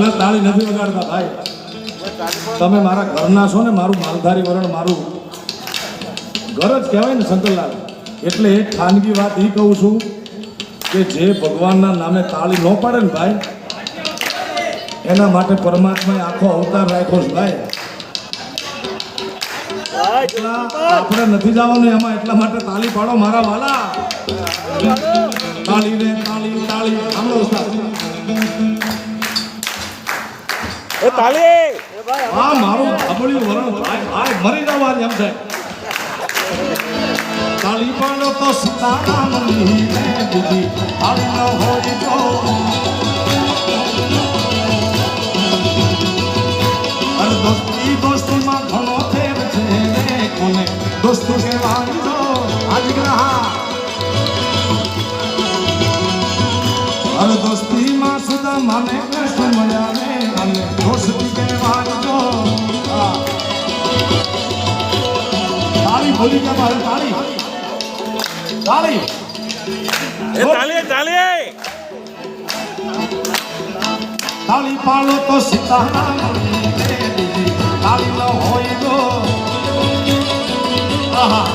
ભલે તાળી નથી વગાડતા ભાઈ, તમે મારા ઘરના છો ને, મારું માલધારી વરણ મારું ઘર જ કહેવાય ને શંકરલાલ. એટલે એક ખાનગી વાત એ કહું છું કે જે ભગવાનના નામે તાળી ન પાડે ને ભાઈ, એના માટે પરમાત્માએ આખો અવતાર રાખ્યો છે ભાઈ. આપણે નથી જવાનું એમાં, એટલા માટે તાળી પાડો મારા વાલા. તાળી રે તાળી તાળી સાંભળો ઉસ્તાદ. એ તાળી આ મારું અબળ્યું વરણ ભાઈ, ભાઈ મરી જવા એમ છે. તાળી પાડો તો સીતારામની દીદી તાળી ન હોય તો અરે દોસ્તી દોસ્તીમાં ઘણો ફેર છે રે, કોને દોસ્તો કહેવાય તો આજગ્રહા. અરે દોસ્તીમાં સુધા માને કૃષ્ણ મળ્યા રે, અને દોસ્તી કહેવાય તો તાળી બોલી ગયા ભાઈ. તાળી તાળી એ તાળી તાળી તાળી પાડો તો સીતારામની દીદી તાળી ન હોય તો આહા.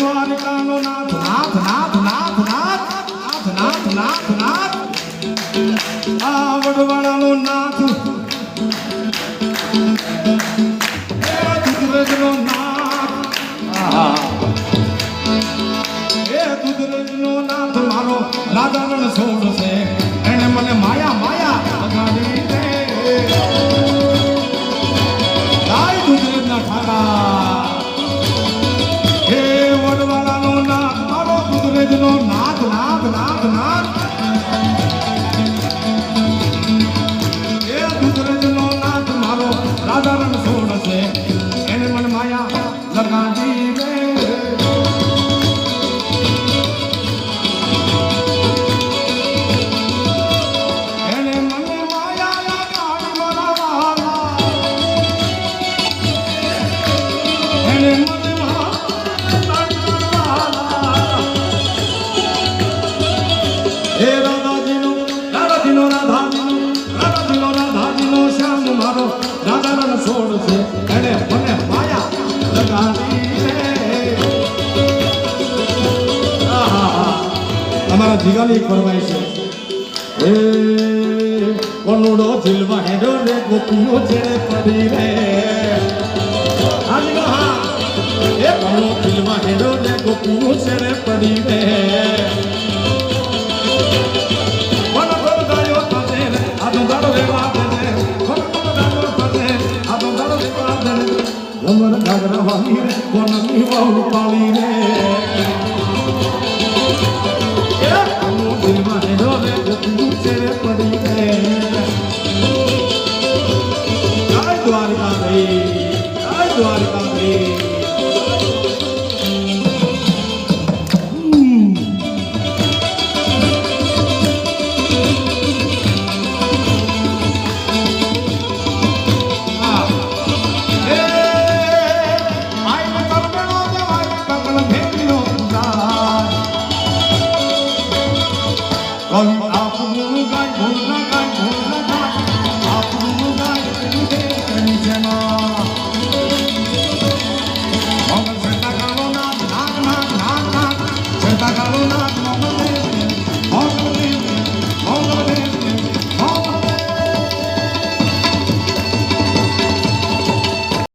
દ્વારિકાનો નાથ નાથ નાથ નાથ નાથ નાથ નાથ નાથ નાથ આ વડવાળાનો નાથ, એ દુધરેજનો નાથ, એ દુધરેજનો નાથ મારો રાજા રણછોડ છે. એને મને માયા માયા લગાડી દે. ગાય દુધરેજના ઠાકા નો નાથ નાથ નાથ નાથ એ દુધરેજનો નાથ મારો રાજા રણછોડ છે. એને મન માયા લગાડી રે. એને મને માયા લગાડી મારા વાલા. એને મને હે રાધાજીનો રાધાજીનો રાધાજીનો રાધાજીનો રાધાજીનો શ્યામ મારો રાધા રણછોડ છે. એને મને માયા લગાડી રે. અમારા જીગાની એક ફરમાઈ છે. એ કોનુડો જીલવા હેડો રે ગોપીઓ છેડે પડી રે. હાજી હા, એ કોનુડો જીલવા હેડો રે ગોપીઓ છેડે પડી રે. અમર ઘાઘરા વાલી રે કોનની વાહુ પાળી રે. એ અમુ દિલમાં હેડો રે ગોપી છેડે પડી રે. જય દ્વારિકા ભાઈ, જય દ્વારિકા ભાઈ.